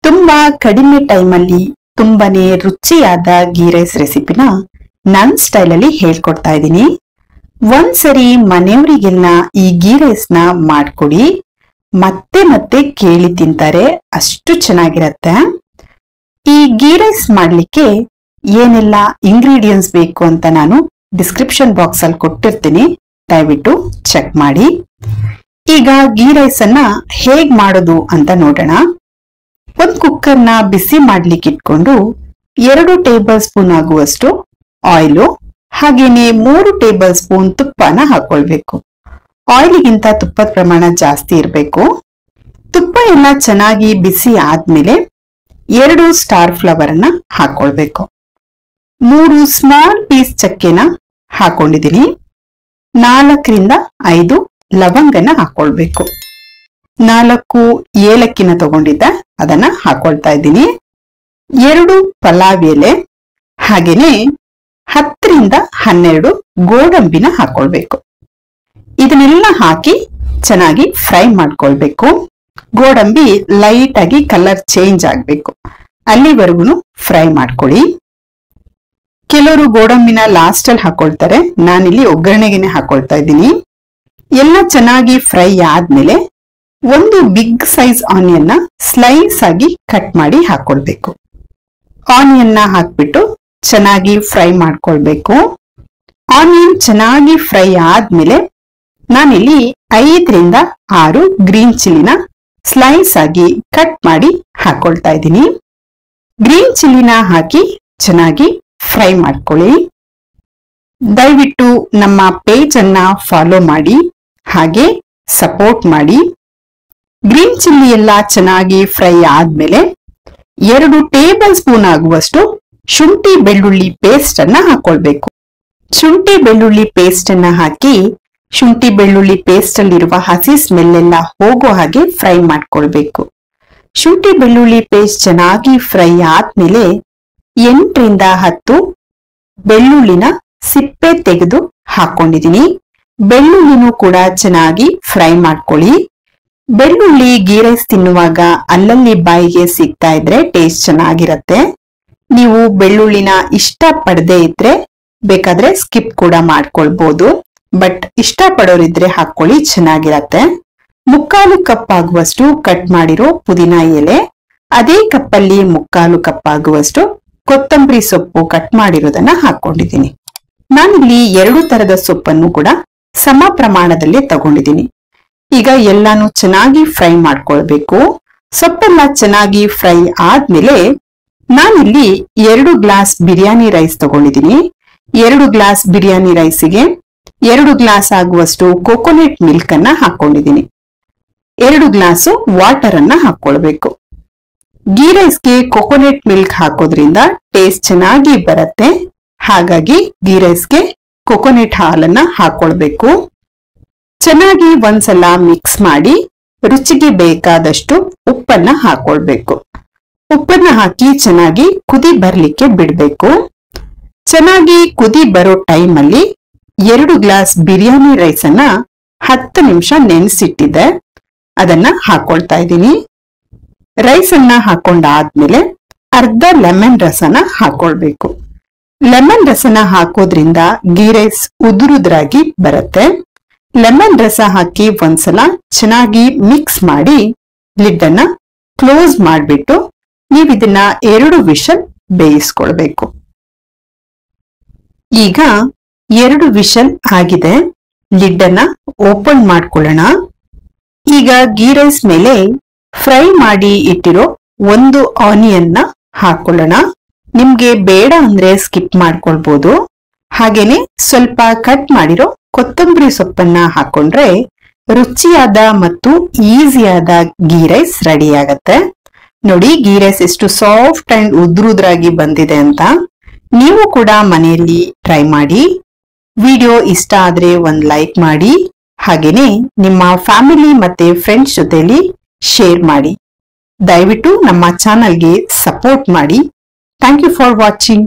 ತುಂಬಾ ಕಡಿಮೆ ಟೈಮ್ ಅಲ್ಲಿ ತುಂಬಾನೇ ರುಚಿಯಾದ ಗೀ ರೈಸ್ ರೆಸಿಪಿನ ನನ್ ಸ್ಟೈಲ್ ಅಲ್ಲಿ ಹೇಳ್ಕೊಡ್ತಾ ಇದ್ದೀನಿ. ಒಂದ್ಸರಿ ಮನೆಯವರಿಗೆಲ್ಲ ಈ ಗೀ ರೈಸ್ ನ ಮಾಡ್ಕೊಡಿ, ಮತ್ತೆ ಮತ್ತೆ ಕೇಳಿ ತಿಂತಾರೆ, ಅಷ್ಟು ಚೆನ್ನಾಗಿರತ್ತೆ. ಈ ಗೀ ರೈಸ್ ಮಾಡ್ಲಿಕ್ಕೆ ಏನೆಲ್ಲ ಇಂಗ್ರೀಡಿಯೆಂಟ್ಸ್ ಬೇಕು ಅಂತ ನಾನು ಡಿಸ್ಕ್ರಿಪ್ಷನ್ ಬಾಕ್ಸ್ ಅಲ್ಲಿ ಕೊಟ್ಟಿರ್ತೀನಿ, ದಯವಿಟ್ಟು ಚೆಕ್ ಮಾಡಿ. ಈಗ ಗೀ ರೈಸ್ ಅನ್ನ ಹೇಗ್ ಮಾಡೋದು ಅಂತ ನೋಡೋಣ. ಒಂದು ಕುಕ್ಕರ್ನ ಬಿಸಿ ಮಾಡ್ಲಿಕ್ಕೆ ಇಟ್ಕೊಂಡು 2 ಟೇಬಲ್ ಸ್ಪೂನ್ ಆಗುವಷ್ಟು ಆಯಿಲು ಹಾಗೇನೆ 3 ಟೇಬಲ್ ಸ್ಪೂನ್ ತುಪ್ಪನ ಹಾಕೊಳ್ಬೇಕು. ಆಯಿಲ್ಗಿಂತ ತುಪ್ಪದ ಪ್ರಮಾಣ ಜಾಸ್ತಿ ಇರಬೇಕು. ತುಪ್ಪ ಎಲ್ಲ ಚೆನ್ನಾಗಿ ಬಿಸಿ ಆದ್ಮೇಲೆ 2 ಸ್ಟಾರ್ ಫ್ಲವರ್ ಅನ್ನ ಹಾಕೊಳ್ಬೇಕು. 3 ಸ್ಮಾಲ್ ಪೀಸ್ ಚಕ್ಕೆನ ಹಾಕೊಂಡಿದೀನಿ. 4 ರಿಂದ 5 ಲವಂಗನ ಹಾಕೊಳ್ಬೇಕು. 4 ಏಲಕ್ಕಿನ ತಗೊಂಡಿದ್ದೆ, ಅದನ್ನ ಹಾಕೊಳ್ತಾ ಇದ್ದೀನಿ. 2 ಪಲಾವ್ ಎಲೆ ಹಾಗೇನೆ 10 ರಿಂದ 12 ಗೋಡಂಬಿನ ಹಾಕೊಳ್ಬೇಕು. ಇದನ್ನೆಲ್ಲ ಹಾಕಿ ಚೆನ್ನಾಗಿ ಫ್ರೈ ಮಾಡ್ಕೊಳ್ಬೇಕು. ಗೋಡಂಬಿ ಲೈಟ್ ಆಗಿ ಕಲರ್ ಚೇಂಜ್ ಆಗ್ಬೇಕು, ಅಲ್ಲಿವರೆಗೂ ಫ್ರೈ ಮಾಡ್ಕೊಳ್ಳಿ. ಕೆಲವರು ಗೋಡಂಬಿನ ಲಾಸ್ಟ್ ಅಲ್ಲಿ ಹಾಕೊಳ್ತಾರೆ, ನಾನಿಲ್ಲಿ ಒಗ್ಗರಣೆಗೆನೆ ಹಾಕೊಳ್ತಾ ಇದ್ದೀನಿ. ಎಲ್ಲ ಚೆನ್ನಾಗಿ ಫ್ರೈ ಆದ್ಮೇಲೆ 1 ಬಿಗ್ ಸೈಜ್ ಆನಿಯನ್ ನ ಸ್ಲೈಸ್ ಆಗಿ ಕಟ್ ಮಾಡಿ ಹಾಕೊಳ್ಬೇಕು. ಆನಿಯನ್ ನ ಹಾಕ್ಬಿಟ್ಟು ಚೆನ್ನಾಗಿ ಫ್ರೈ ಮಾಡ್ಕೊಳ್ಬೇಕು. ಆನಿಯನ್ ಚೆನ್ನಾಗಿ ಫ್ರೈ ಆದ್ಮೇಲೆ ನಾನಿಲ್ಲಿ 5 ರಿಂದ 6 ಗ್ರೀನ್ ಚಿಲ್ಲಿನ ಸ್ಲೈಸ್ ಆಗಿ ಕಟ್ ಮಾಡಿ ಹಾಕೊಳ್ತಾ ಇದ್ದೀನಿ. ಗ್ರೀನ್ ಚಿಲ್ಲಿನ ಹಾಕಿ ಚೆನ್ನಾಗಿ ಫ್ರೈ ಮಾಡ್ಕೊಳ್ಳಿ. ದಯವಿಟ್ಟು ನಮ್ಮ ಪೇಜ್ ಅನ್ನ ಫಾಲೋ ಮಾಡಿ, ಹಾಗೆ ಸಪೋರ್ಟ್ ಮಾಡಿ. ಗ್ರೀನ್ ಚಿಲ್ಲಿ ಎಲ್ಲ ಚೆನ್ನಾಗಿ ಫ್ರೈ ಆದ್ಮೇಲೆ 2 ಟೇಬಲ್ ಸ್ಪೂನ್ ಆಗುವಷ್ಟು ಶುಂಠಿ ಬೆಳ್ಳುಳ್ಳಿ ಪೇಸ್ಟ್ ಅನ್ನ ಹಾಕೊಳ್ಬೇಕು. ಶುಂಠಿ ಬೆಳ್ಳುಳ್ಳಿ ಪೇಸ್ಟ್ ಅನ್ನ ಹಾಕಿ ಶುಂಠಿ ಬೆಳ್ಳುಳ್ಳಿ ಪೇಸ್ಟ್ ಅಲ್ಲಿರುವ ಹಸಿ ಸ್ಮೆಲ್ ಎಲ್ಲ ಹೋಗೋ ಹಾಗೆ ಫ್ರೈ ಮಾಡ್ಕೊಳ್ಬೇಕು. ಶುಂಠಿ ಬೆಳ್ಳುಳ್ಳಿ ಪೇಸ್ಟ್ ಚೆನ್ನಾಗಿ ಫ್ರೈ ಆದ್ಮೇಲೆ 8 ರಿಂದ 10 ಬೆಳ್ಳುಳ್ಳಿನ ಸಿಪ್ಪೆ ತೆಗೆದು ಹಾಕೊಂಡಿದೀನಿ. ಬೆಳ್ಳುಳ್ಳಿನೂ ಕೂಡ ಚೆನ್ನಾಗಿ ಫ್ರೈ ಮಾಡ್ಕೊಳ್ಳಿ. ಬೆಳ್ಳುಳ್ಳಿ ಗೀ ರೈಸ್ ತಿನ್ನುವಾಗ ಅಲ್ಲಲ್ಲಿ ಬಾಯಿಗೆ ಸಿಗ್ತಾ ಇದ್ರೆ ಟೇಸ್ಟ್ ಚೆನ್ನಾಗಿರತ್ತೆ. ನೀವು ಬೆಳ್ಳುಳ್ಳಿನ ಇಷ್ಟ ಪಡದೆ ಇದ್ರೆ ಬೇಕಾದ್ರೆ ಸ್ಕಿಪ್ ಕೂಡ ಮಾಡ್ಕೊಳ್ಬಹುದು, ಬಟ್ ಇಷ್ಟ ಪಡೋರಿದ್ರೆ ಹಾಕೊಳ್ಳಿ, ಚೆನ್ನಾಗಿರತ್ತೆ. 3/4 ಕಪ್ ಆಗುವಷ್ಟು ಕಟ್ ಮಾಡಿರೋ ಪುದೀನ ಎಲೆ, ಅದೇ ಕಪ್ಪಲ್ಲಿ 3/4 ಕಪ್ ಆಗುವಷ್ಟು ಕೊತ್ತಂಬರಿ ಸೊಪ್ಪು ಕಟ್ ಮಾಡಿರೋದನ್ನ ಹಾಕೊಂಡಿದ್ದೀನಿ. ನಾನಿಲ್ಲಿ 2 ತರದ ಸೊಪ್ಪನ್ನು ಕೂಡ ಸಮ ಪ್ರಮಾಣದಲ್ಲಿ ತಗೊಂಡಿದ್ದೀನಿ. ಈಗ ಎಲ್ಲಾನು ಚೆನ್ನಾಗಿ ಫ್ರೈ ಮಾಡ್ಕೊಳ್ಬೇಕು. ಸೊಪ್ಪೆಲ್ಲ ಚೆನ್ನಾಗಿ ಫ್ರೈ ಆದ್ಮೇಲೆ ನಾನಿಲ್ಲಿ 2 ಗ್ಲಾಸ್ ಬಿರಿಯಾನಿ ರೈಸ್ ತಗೊಂಡಿದ್ದೀನಿ. 2 ಗ್ಲಾಸ್ ಬಿರಿಯಾನಿ ರೈಸಿಗೆ 2 ಗ್ಲಾಸ್ ಆಗುವಷ್ಟು ಕೋಕೋನಟ್ ಮಿಲ್ಕ್ ಅನ್ನ ಹಾಕೊಂಡಿದ್ದೀನಿ. 2 ಗ್ಲಾಸ್ ವಾಟರ್ ಅನ್ನ ಹಾಕೊಳ್ಬೇಕು. ಗೀ ರೈಸ್ಗೆ ಕೋಕೋನಟ್ ಮಿಲ್ಕ್ ಹಾಕೋದ್ರಿಂದ ಟೇಸ್ಟ್ ಚೆನ್ನಾಗಿ ಬರುತ್ತೆ, ಹಾಗಾಗಿ ಗೀ ರೈಸ್ಗೆ ಕೋಕೋನಟ್ ಹಾಲನ್ನ ಹಾಕೊಳ್ಬೇಕು. ಚೆನ್ನಾಗಿ ಒಂದ್ಸಲ ಮಿಕ್ಸ್ ಮಾಡಿ ರುಚಿಗೆ ಬೇಕಾದಷ್ಟು ಉಪ್ಪನ್ನ ಹಾಕೊಳ್ಬೇಕು. ಉಪ್ಪನ್ನ ಹಾಕಿ ಚೆನ್ನಾಗಿ ಕುದಿ ಬರ್ಲಿಕ್ಕೆ ಬಿಡ್ಬೇಕು. ಚೆನ್ನಾಗಿ ಕುದಿ ಬರೋ ಟೈಮ್ ಅಲ್ಲಿ 2 ಗ್ಲಾಸ್ ಬಿರಿಯಾನಿ ರೈಸ್ ಅನ್ನ 10 ನಿಮಿಷ ನೆನೆಸಿಟ್ಟಿದ್ದೆ, ಅದನ್ನ ಹಾಕೊಳ್ತಾ ಇದ್ದೀನಿ. ರೈಸ್ ಅನ್ನ ಹಾಕೊಂಡಾದ್ಮೇಲೆ ಅರ್ಧ ಲೆಮನ್ ರಸನ ಹಾಕೊಳ್ಬೇಕು. ಲೆಮನ್ ರಸನ ಹಾಕೋದ್ರಿಂದ ಗೀ ರೈಸ್ ಉದುರುದ್ರಾಗಿ ಬರುತ್ತೆ. ಲೆಮನ್ ರಸ ಹಾಕಿ ಒಂದ್ಸಲ ಚೆನ್ನಾಗಿ ಮಿಕ್ಸ್ ಮಾಡಿ ಲಿಡ್ ಅನ್ನ ಕ್ಲೋಸ್ ಮಾಡ್ಬಿಟ್ಟು ನೀವು ಇದನ್ನ 2 ವಿಷಲ್ ಬೇಯಿಸ್ಕೊಳ್ಬೇಕು. ಈಗ 2 ವಿಷಲ್ ಆಗಿದೆ, ಲಿಡ್ ಅನ್ನ ಓಪನ್ ಮಾಡ್ಕೊಳ್ಳೋಣ. ಈಗ ಗೀ ರೈಸ್ ಮೇಲೆ ಫ್ರೈ ಮಾಡಿ ಇಟ್ಟಿರೋ 1 ಆನಿಯನ್ ನ ಹಾಕೊಳ್ಳೋಣ. ನಿಮ್ಗೆ ಬೇಡ ಅಂದ್ರೆ ಸ್ಕಿಪ್ ಮಾಡ್ಕೊಳ್ಬಹುದು. ಹಾಗೇನೆ ಸ್ವಲ್ಪ ಕಟ್ ಮಾಡಿರೋ ಕೊತ್ತಂಬರಿ ಸೊಪ್ಪನ್ನ ಹಾಕೊಂಡ್ರೆ ರುಚಿಯಾದ ಮತ್ತು ಈಸಿಯಾದ ಗೀ ರೈಸ್ ರೆಡಿ ಆಗತ್ತೆ. ನೋಡಿ, ಗೀ ರೈಸ್ ಎಷ್ಟು ಸಾಫ್ಟ್ ಅಂಡ್ ಉದ್ರುದ್ರಾಗಿ ಬಂದಿದೆ ಅಂತ. ನೀವು ಕೂಡ ಮನೆಯಲ್ಲಿ ಟ್ರೈ ಮಾಡಿ. ವಿಡಿಯೋ ಇಷ್ಟ ಆದ್ರೆ ಒಂದು ಲೈಕ್ ಮಾಡಿ, ಹಾಗೇನೆ ನಿಮ್ಮ ಫ್ಯಾಮಿಲಿ ಮತ್ತೆ ಫ್ರೆಂಡ್ಸ್ ಜೊತೆಲಿ ಶೇರ್ ಮಾಡಿ. ದಯವಿಟ್ಟು ನಮ್ಮ ಚಾನಲ್ಗೆ ಸಪೋರ್ಟ್ ಮಾಡಿ. Thank you for watching.